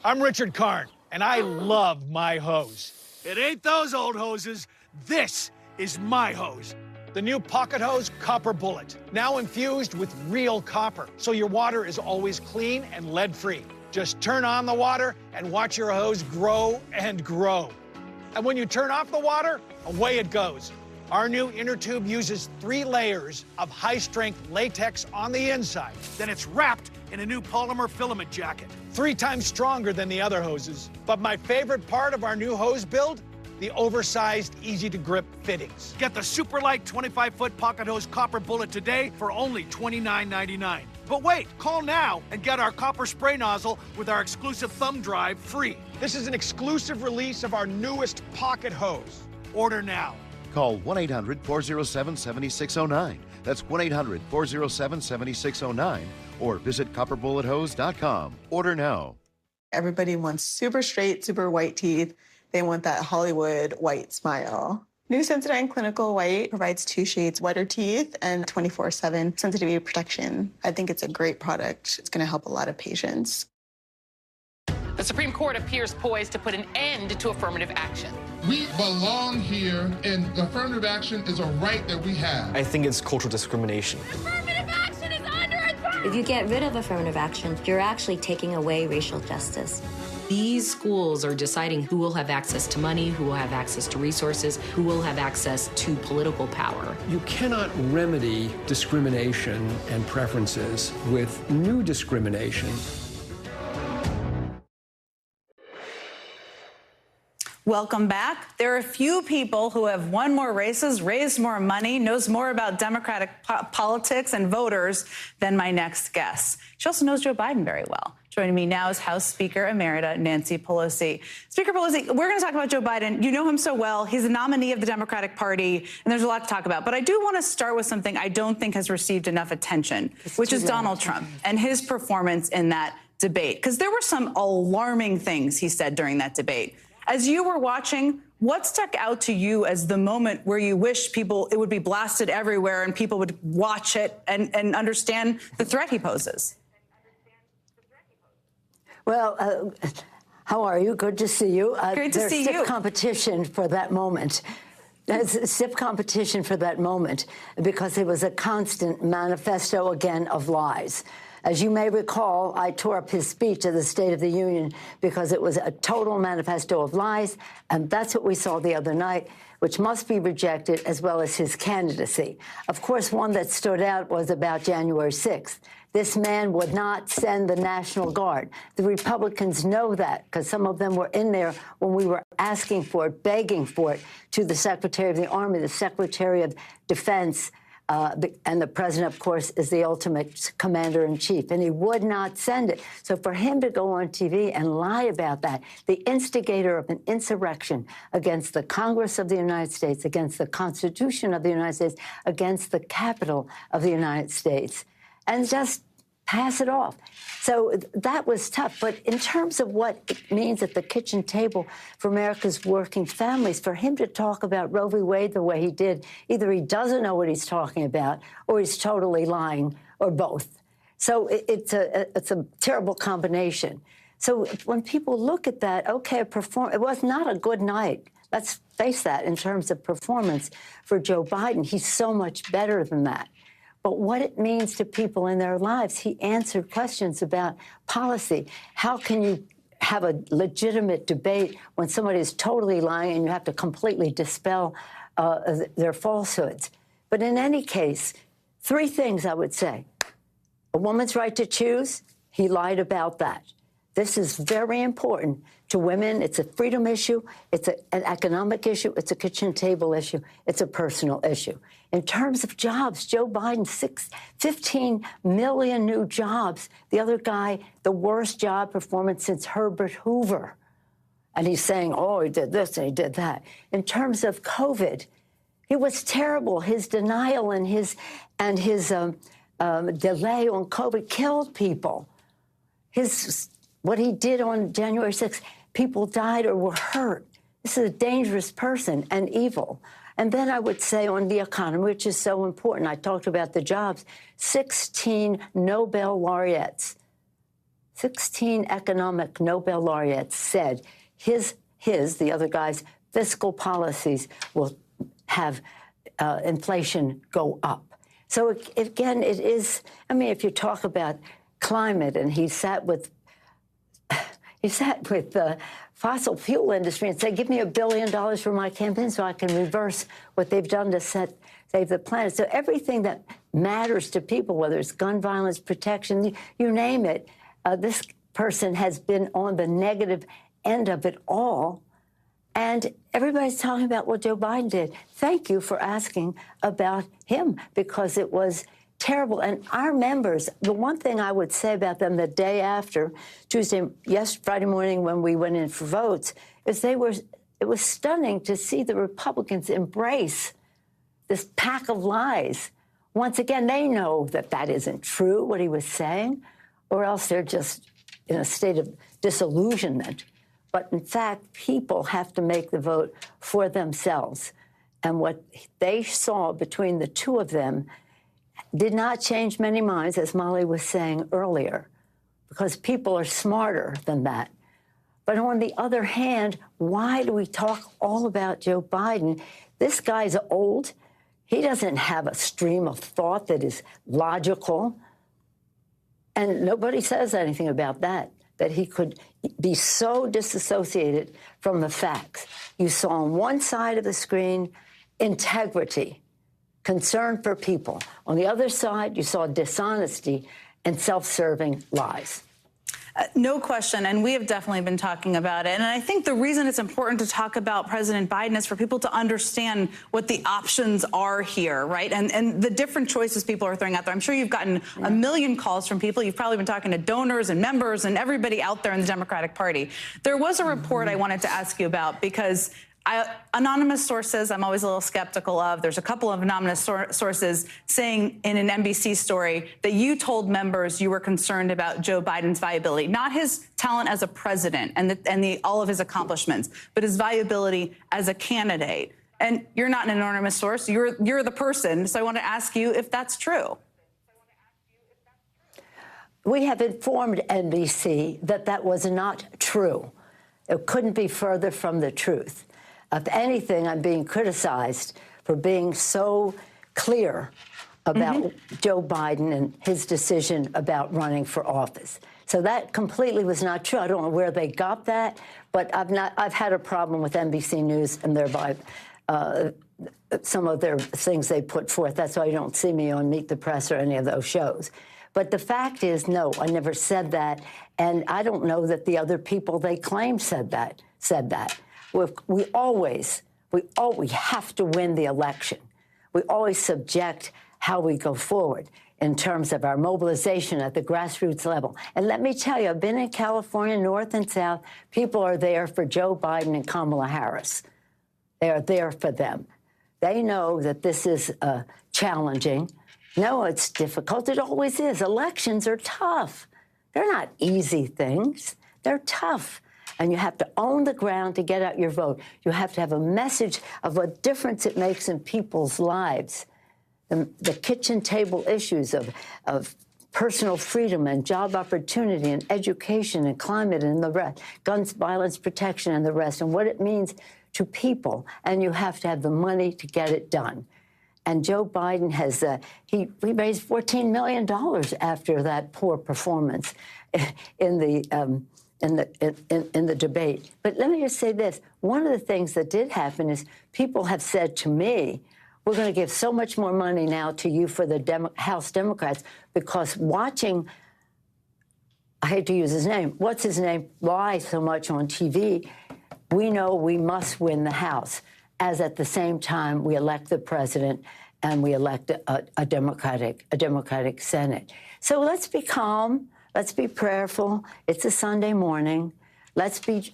I'm Richard Karn, and I love my hose. It ain't those old hoses. This is my hose. The new Pocket Hose Copper Bullet, now infused with real copper, so your water is always clean and lead-free. Just turn on the water and watch your hose grow and grow. And when you turn off the water, away it goes. Our new inner tube uses 3 layers of high-strength latex on the inside. Then it's wrapped in a new polymer filament jacket, 3 times stronger than the other hoses. But my favorite part of our new hose build, the oversized, easy-to-grip fittings. Get the super light 25-foot pocket hose copper bullet today for only $29.99. But wait, call now and get our copper spray nozzle with our exclusive thumb drive free. This is an exclusive release of our newest pocket hose. Order now. Call 1-800-407-7609. That's 1-800-407-7609. Or visit copperbullet.hose.com. Order now. Everybody wants super straight, super white teeth. They want that Hollywood white smile. New Sensodyne Clinical White provides 2 shades whiter teeth and 24/7 sensitivity protection. I think it's a great product. It's going to help a lot of patients. The Supreme Court appears poised to put an end to affirmative action. We belong here, and affirmative action is a right that we have. I think it's cultural discrimination. Affirmative action is under attack! If you get rid of affirmative action, you're actually taking away racial justice. These schools are deciding who will have access to money, who will have access to resources, who will have access to political power. You cannot remedy discrimination and preferences with new discrimination. Welcome back. There are a few people who have won more races, raised more money, knows more about Democratic politics and voters than my next guest. She also knows Joe Biden very well. Joining me now is House Speaker Emerita Nancy Pelosi. Speaker Pelosi, we're going to talk about Joe Biden. You know him so well. He's a nominee of the Democratic Party, and there's a lot to talk about. But I do want to start with something I don't think has received enough attention, which is Donald Trump and his performance in that debate. Because there were some alarming things he said during that debate. As you were watching, what stuck out to you as the moment where you wish it would be blasted everywhere and people would watch it and understand the threat he poses? Well, how are you? Good to see you. Great to see you. There's stiff competition for that moment. There's stiff competition for that moment because it was a constant manifesto, again, of lies. As you may recall, I tore up his speech at the State of the Union because it was a total manifesto of lies, and that's what we saw the other night, which must be rejected, as well as his candidacy. Of course, one that stood out was about January 6th. This man would not send the National Guard. The Republicans know that because some of them were in there when we were asking for it, begging for it, to the Secretary of the Army, the Secretary of Defense, and the president, of course, is the ultimate commander-in-chief, and he would not send it. So for him to go on TV and lie about that, the instigator of an insurrection against the Congress of the United States, against the Constitution of the United States, against the Capitol of the United States, and just pass it off. So that was tough. But in terms of what it means at the kitchen table for America's working families, for him to talk about Roe v. Wade the way he did, either he doesn't know what he's talking about or he's totally lying, or both. So it's a terrible combination. So when people look at that, okay, it was not a good night. Let's face that in terms of performance for Joe Biden. He's so much better than that. But what it means to people in their lives, he answered questions about policy. How can you have a legitimate debate when somebody is totally lying and you have to completely dispel their falsehoods? But in any case, 3 things I would say. A woman's right to choose, he lied about that. This is very important to women. It's a freedom issue. It's an economic issue. It's a kitchen table issue. It's a personal issue. In terms of jobs, Joe Biden, 15 million new jobs. The other guy, the worst job performance since Herbert Hoover. And he's saying, oh, he did this and he did that. In terms of COVID, it was terrible. His denial and his delay on COVID killed people. What he did on January 6th, people died or were hurt. This is a dangerous person and evil. And then I would say on the economy, which is so important, I talked about the jobs, 16 Nobel laureates, 16 economic Nobel laureates said the other guy's fiscal policies will have inflation go up. So again, it is, I mean, if you talk about climate, and he sat with fossil fuel industry and say, give me $1 billion for my campaign so I can reverse what they've done to save the planet. So everything that matters to people, whether it's gun violence protection, you name it, this person has been on the negative end of it all. And everybody's talking about what Joe Biden did. Thank you for asking about him, because it was terrible. And our members, the one thing I would say about them the day after, Friday morning when we went in for votes, is it was stunning to see the Republicans embrace this pack of lies. Once again, they know that that isn't true, what he was saying, or else they're just in a state of disillusionment. But in fact, people have to make the vote for themselves. And what they saw between the two of them did not change many minds, as Molly was saying earlier, because people are smarter than that. But on the other hand, why do we talk all about Joe Biden? This guy's old. He doesn't have a stream of thought that is logical. And nobody says anything about that he could be so disassociated from the facts. You saw on one side of the screen integrity, concern for people. On the other side, you saw dishonesty and self-serving lies. No question, and we have definitely been talking about it. And I think the reason it's important to talk about President Biden is for people to understand what the options are here, right? And the different choices people are throwing out there. I'm sure you've gotten a million calls from people. You've probably been talking to donors and members and everybody out there in the Democratic Party. There was a report I wanted to ask you about, because anonymous sources, I'm always a little skeptical of. There's a couple of anonymous sources saying in an NBC story that you told members you were concerned about Joe Biden's viability, not his talent as a president and all of his accomplishments, but his viability as a candidate. And you're not an anonymous source. You're the person. So I want to ask you if that's true. We have informed NBC that that was not true. It couldn't be further from the truth. If anything, I'm being criticized for being so clear about Joe Biden and his decision about running for office. So that completely was not true. I don't know where they got that, but I've had a problem with NBC News and thereby some of their things they put forth. That's why you don't see me on Meet the Press or any of those shows. But the fact is, no, I never said that. And I don't know that the other people they claim said that. We have to win the election. We always subject how we go forward in terms of our mobilization at the grassroots level. And let me tell you, I've been in California, North and South. People are there for Joe Biden and Kamala Harris. They are there for them. They know that this is challenging. No, it's difficult. It always is. Elections are tough. They're not easy things. They're tough. And you have to own the ground to get out your vote. You have to have a message of what difference it makes in people's lives. The kitchen table issues of personal freedom and job opportunity and education and climate and the rest, guns, violence protection and the rest, and what it means to people. And you have to have the money to get it done. And Joe Biden has, he raised $14 million after that poor performance in the debate. But let me just say this. One of the things that did happen is people have said to me, we're going to give so much more money now to you for the House Democrats, because watching, I hate to use his name, what's his name, lie so much on TV, we know we must win the House, as at the same time we elect the president and we elect a Democratic Senate. So let's be calm. Let's be prayerful. It's a Sunday morning. Let's be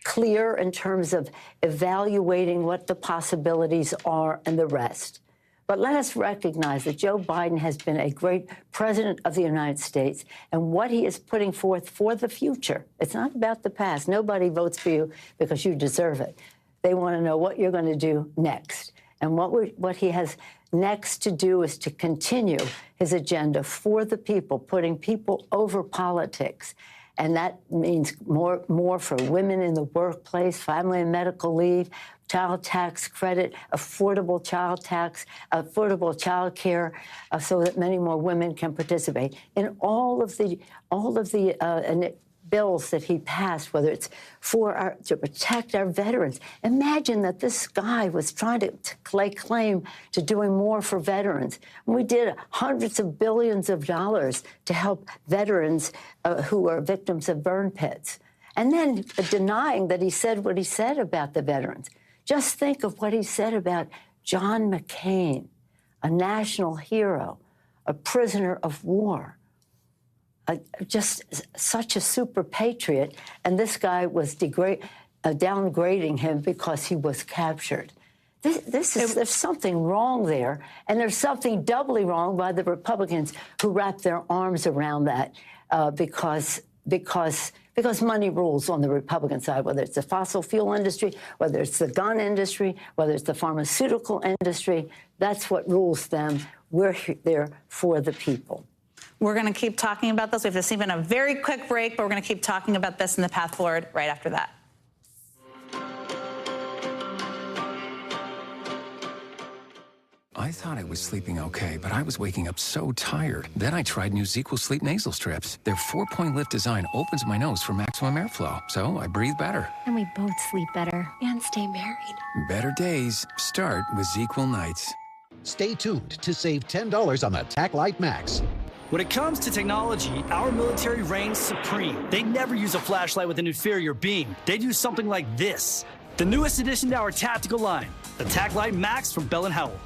clear in terms of evaluating what the possibilities are and the rest. But let us recognize that Joe Biden has been a great president of the United States, and what he is putting forth for the future. It's not about the past. Nobody votes for you because you deserve it. They want to know what you're going to do next. And what he has next to do is to continue his agenda for the people, putting people over politics. And that means more for women in the workplace, family and medical leave, child tax credit, affordable child tax, affordable child care, so that many more women can participate in all of the bills that he passed, whether it's to protect our veterans. Imagine that this guy was trying to lay claim to doing more for veterans. And we did hundreds of billions of dollars to help veterans who are victims of burn pits. And then denying that he said what he said about the veterans. Just think of what he said about John McCain, a national hero, a prisoner of war. Just such a super patriot, and this guy was downgrading him because he was captured. There's something wrong there, and there's something doubly wrong by the Republicans who wrap their arms around that because money rules on the Republican side, whether it's the fossil fuel industry, whether it's the gun industry, whether it's the pharmaceutical industry. That's what rules them. We're there for the people. We're going to keep talking about this. We have to see in a very quick break, but we're going to keep talking about this in the path forward right after that. I thought I was sleeping okay, but I was waking up so tired. Then I tried new ZzzQuil Sleep Nasal Strips. Their 4-point lift design opens my nose for maximum airflow, so I breathe better. And we both sleep better and stay married. Better days start with ZzzQuil Nights. Stay tuned to save $10 on the TacLite Max. When it comes to technology, our military reigns supreme. They never use a flashlight with an inferior beam. They'd use something like this. The newest addition to our tactical line, the TacLite Max from Bell & Howell.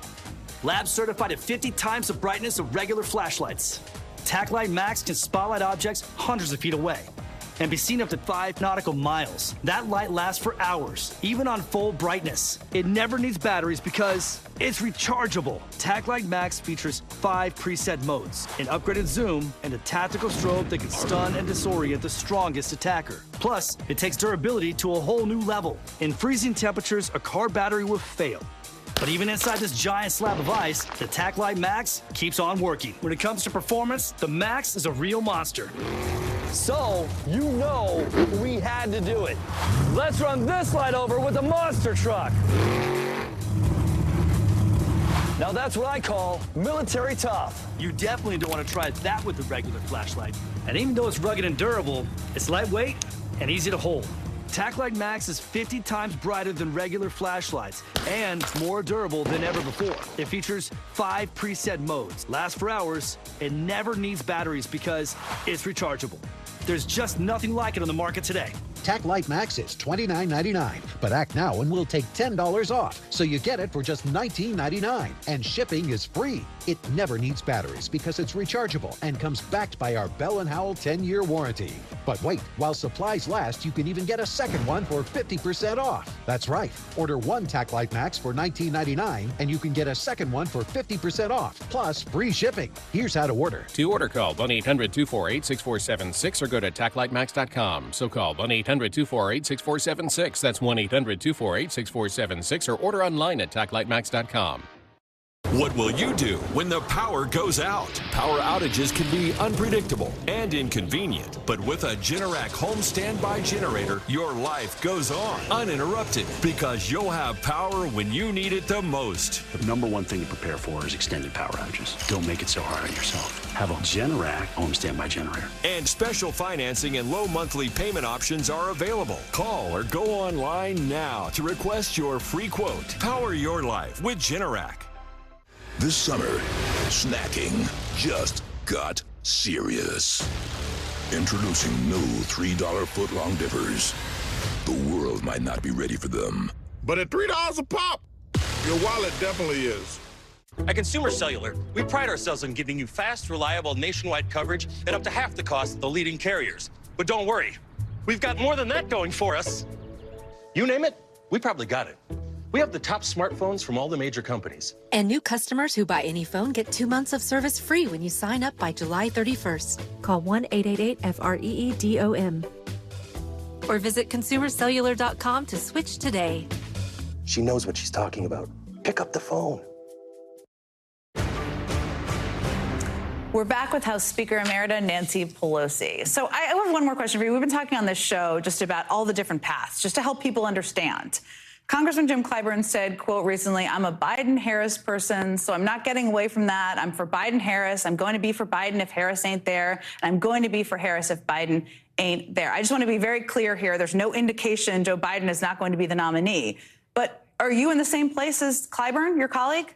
Lab certified at 50 times the brightness of regular flashlights. TacLite Max can spotlight objects hundreds of feet away and be seen up to 5 nautical miles. That light lasts for hours, even on full brightness. It never needs batteries because it's rechargeable. TacLite Max features 5 preset modes, an upgraded zoom, and a tactical strobe that can stun and disorient the strongest attacker. Plus, it takes durability to a whole new level. In freezing temperatures, a car battery will fail. But even inside this giant slab of ice, the TacLite Max keeps on working. When it comes to performance, the Max is a real monster. So, you know we had to do it. Let's run this light over with a monster truck. Now that's what I call military tough. You definitely don't want to try that with a regular flashlight. And even though it's rugged and durable, it's lightweight and easy to hold. TacLite Max is 50 times brighter than regular flashlights and more durable than ever before. It features 5 preset modes, lasts for hours, and never needs batteries because it's rechargeable. There's just nothing like it on the market today. TacLite Max is $29.99, but act now and we'll take $10 off, so you get it for just $19.99, and shipping is free. It never needs batteries because it's rechargeable and comes backed by our Bell & Howell 10-year warranty. But wait, while supplies last, you can even get a second one for 50% off. That's right. Order one TacLite Max for $19.99, and you can get a second one for 50% off, plus free shipping. Here's how to order. To order, call 1-800-248-6476 or go to TacLiteMax.com. So call 1-800-248-6476. That's 1-800-248-6476 or order online at TacLiteMax.com. What will you do when the power goes out? Power outages can be unpredictable and inconvenient, but with a Generac home standby generator, your life goes on uninterrupted because you'll have power when you need it the most. The number one thing to prepare for is extended power outages. Don't make it so hard on yourself. Have a Generac home standby generator. And special financing and low monthly payment options are available. Call or go online now to request your free quote. Power your life with Generac. This summer, snacking just got serious. Introducing new $3 footlong dippers. The world might not be ready for them. But at $3 a pop, your wallet definitely is. At Consumer Cellular, we pride ourselves on giving you fast, reliable, nationwide coverage at up to half the cost of the leading carriers. But don't worry, we've got more than that going for us. You name it, we probably got it. We have the top smartphones from all the major companies. And new customers who buy any phone get 2 months of service free when you sign up by July 31st. Call 1-888-FREEDOM. Or visit consumercellular.com to switch today. She knows what she's talking about. Pick up the phone. We're back with House Speaker Emerita Nancy Pelosi. So I have one more question for you. We've been talking on this show just about all the different paths, just to help people understand. Congressman Jim Clyburn said, quote, recently, I'm a Biden-Harris person, so I'm not getting away from that. I'm for Biden-Harris. I'm going to be for Biden if Harris ain't there. And I'm going to be for Harris if Biden ain't there. I just want to be very clear here. There's no indication Joe Biden is not going to be the nominee. But are you in the same place as Clyburn, your colleague?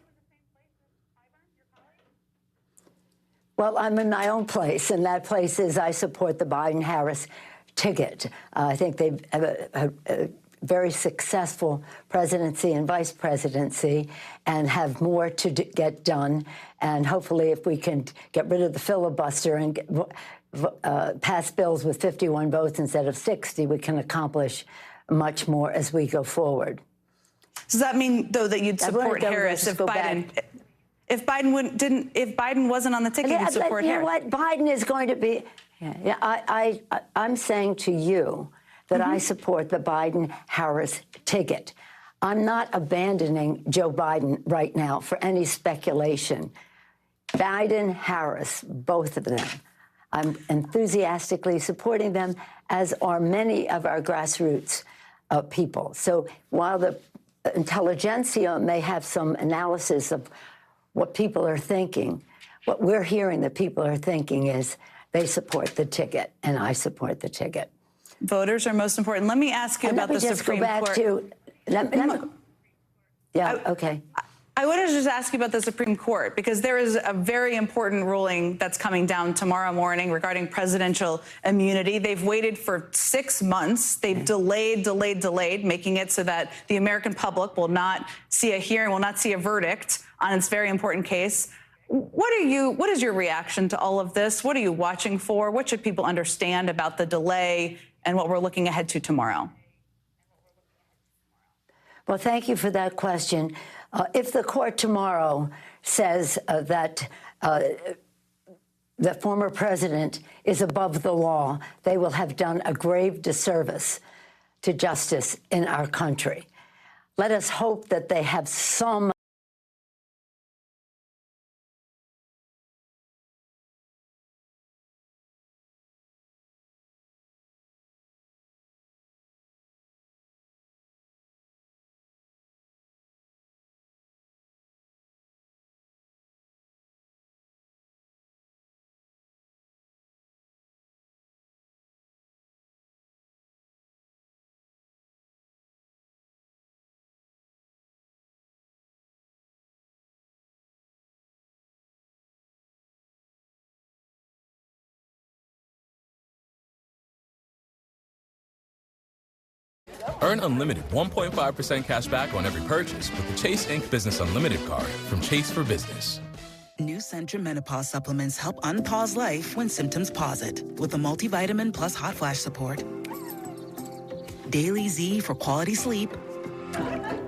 Well, I'm in my own place, and that place is I support the Biden-Harris ticket. I think they've a very successful presidency and vice presidency and have more to get done. And hopefully, if we can get rid of the filibuster and pass bills with 51 votes instead of 60, we can accomplish much more as we go forward. Does that mean, though, that you'd support Harris if Biden... If Biden wasn't on the ticket, you'd support Harris? You know what? Biden is going to be... I'm saying to you that I support the Biden-Harris ticket. I'm not abandoning Joe Biden right now for any speculation. Biden-Harris, both of them. I'm enthusiastically supporting them, as are many of our grassroots people. So while the intelligentsia may have some analysis of what people are thinking, what we're hearing that people are thinking is they support the ticket, and I support the ticket. Voters are most important. Let me ask you about the Supreme Court. Okay. I want to just ask you about the Supreme Court, because there is a very important ruling that's coming down tomorrow morning regarding presidential immunity. They've waited for 6 months. They've delayed, making it so that the American public will not see a hearing, will not see a verdict on its very important case. What is your reaction to all of this? What are you watching for? What should people understand about the delay and what we're looking ahead to tomorrow? Well, thank you for that question. If the court tomorrow says that the former president is above the law, they will have done a grave disservice to justice in our country. Let us hope that they have some Earn unlimited 1.5% cash back on every purchase with the Chase Ink Business Unlimited card from Chase for Business. New Centrum Menopause supplements help unpause life when symptoms pause it, with a multivitamin plus hot flash support, Daily Z for quality sleep,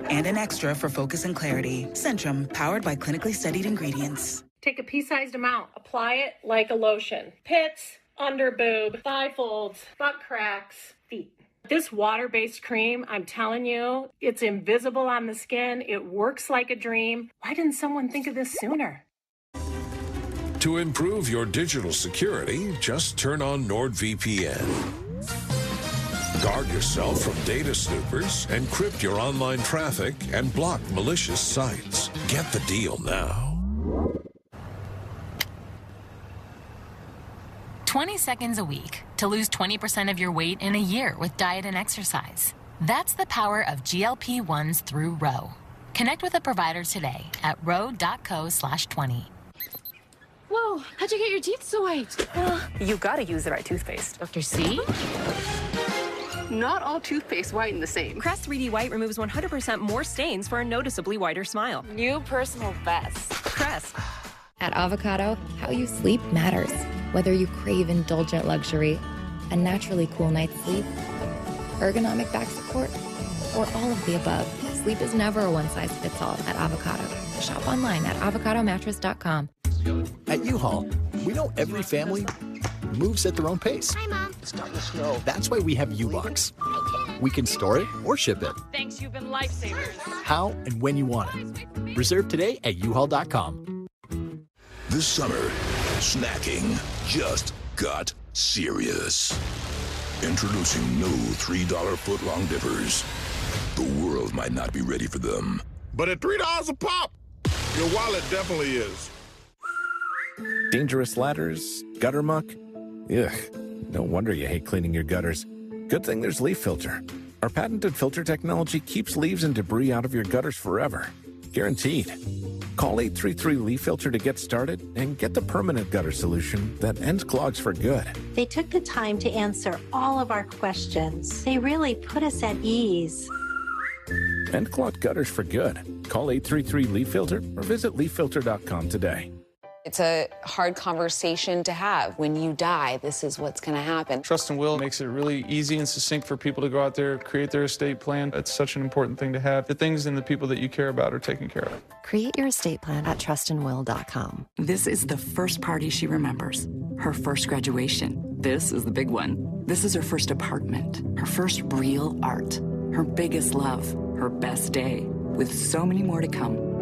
and an extra for focus and clarity. Centrum, powered by clinically studied ingredients. Take a pea-sized amount, apply it like a lotion. Pits, under boob, thigh folds, butt cracks, feet. This water-based cream, I'm telling you, it's invisible on the skin. It works like a dream. Why didn't someone think of this sooner? To improve your digital security, just turn on NordVPN. Guard yourself from data snoopers, encrypt your online traffic, and block malicious sites. Get the deal now. 20 seconds a week to lose 20% of your weight in a year with diet and exercise. That's the power of GLP-1s through Ro. Connect with a provider today at ro.co/20. Whoa, how'd you get your teeth so white? You gotta use the right toothpaste. Dr. C? Not all toothpaste whiten the same. Crest 3D White removes 100% more stains for a noticeably whiter smile. New personal best. Crest. At Avocado, how you sleep matters. Whether you crave indulgent luxury, a naturally cool night's sleep, ergonomic back support, or all of the above, sleep is never a one-size-fits-all at Avocado. Shop online at avocadomattress.com. At U-Haul, we know every family moves at their own pace. Hi, Mom. It's starting to snow. That's why we have U-Box. We can store it or ship it. Thanks, you've been lifesavers. How and when you want it. Reserve today at uhaul.com. This summer, snacking just got serious. Introducing new $3 footlong dippers. The world might not be ready for them. But at $3 a pop, your wallet definitely is. Dangerous ladders, gutter muck? Ugh, No wonder you hate cleaning your gutters. Good thing there's Leaf Filter. Our patented filter technology keeps leaves and debris out of your gutters forever. Guaranteed. Call 833-LEAF-FILTER to get started and get the permanent gutter solution that ends clogs for good. They took the time to answer all of our questions. They really put us at ease. End clogged gutters for good. Call 833-LEAF-FILTER or visit leaffilter.com today. It's a hard conversation to have. When you die, this is what's going to happen. Trust and will makes it really easy and succinct for people to go out there, create their estate plan. It's such an important thing to have. The things and the people that you care about are taken care of. Create your estate plan at trustandwill.com. This is the first party she remembers. Her first graduation. This is the big one. This is her first apartment. Her first real art. Her biggest love. Her best day. With so many more to come.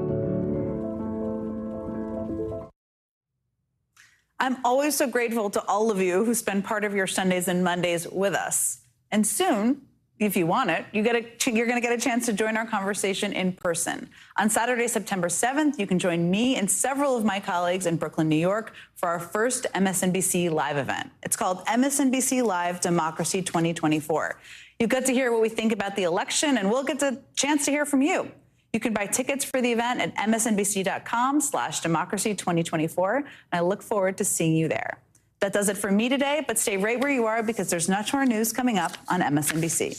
I'm always so grateful to all of you who spend part of your Sundays and Mondays with us. And soon, if you want it, you're going to get a chance to join our conversation in person. On Saturday, September 7th, you can join me and several of my colleagues in Brooklyn, New York, for our first MSNBC Live event. It's called MSNBC Live Democracy 2024. You get to hear what we think about the election, and we'll get the chance to hear from you. You can buy tickets for the event at msnbc.com/democracy2024, and I look forward to seeing you there. That does it for me today, but stay right where you are because there's much more news coming up on MSNBC.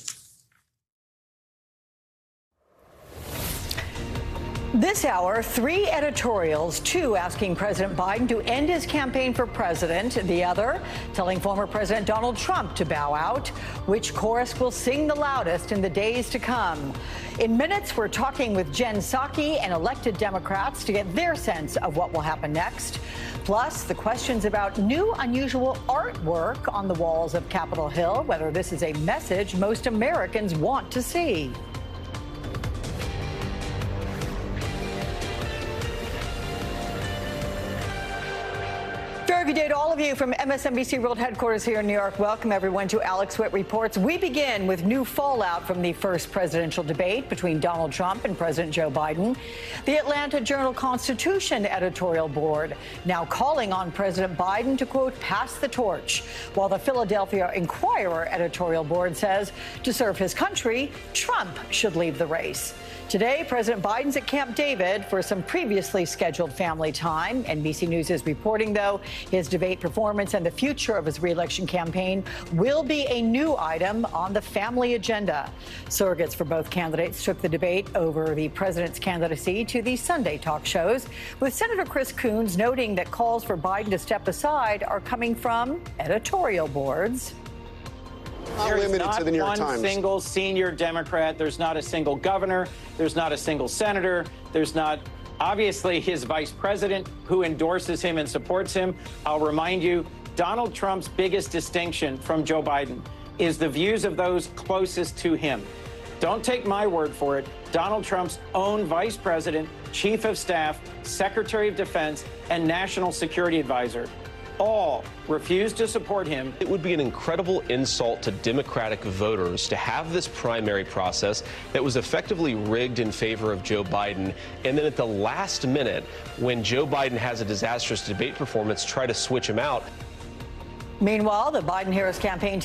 This hour, 3 editorials, 2 asking President Biden to end his campaign for president, the other telling former President Donald Trump to bow out. Which chorus will sing the loudest in the days to come? In minutes, we're talking with Jen Psaki and elected Democrats to get their sense of what will happen next. Plus, the questions about new unusual artwork on the walls of Capitol Hill, whether this is a message most Americans want to see. Very good day to all of you from MSNBC World Headquarters here in New York. Welcome, everyone, to Alex Witt Reports. We begin with new fallout from the first presidential debate between Donald Trump and President Joe Biden. The Atlanta Journal-Constitution editorial board now calling on President Biden to, quote, pass the torch, while the Philadelphia Inquirer editorial board says to serve his country, Trump should leave the race. Today, President Biden's at Camp David for some previously scheduled family time. NBC News is reporting, though, his debate performance and the future of his reelection campaign will be a new item on the family agenda. Surrogates for both candidates took the debate over the president's candidacy to the Sunday talk shows, with Senator Chris Coons noting that calls for Biden to step aside are coming from editorial boards. There's not one single senior Democrat. There's not a single governor. There's not a single senator. There's not, obviously, his vice president who endorses him and supports him. I'll remind you, Donald Trump's biggest distinction from Joe Biden is the views of those closest to him. Don't take my word for it. Donald Trump's own vice president, chief of staff, secretary of defense, and national security advisor all refused to support him. It would be an incredible insult to Democratic voters to have this primary process that was effectively rigged in favor of Joe Biden, and then at the last minute, when Joe Biden has a disastrous debate performance, try to switch him out. Meanwhile, the Biden-Harris campaign today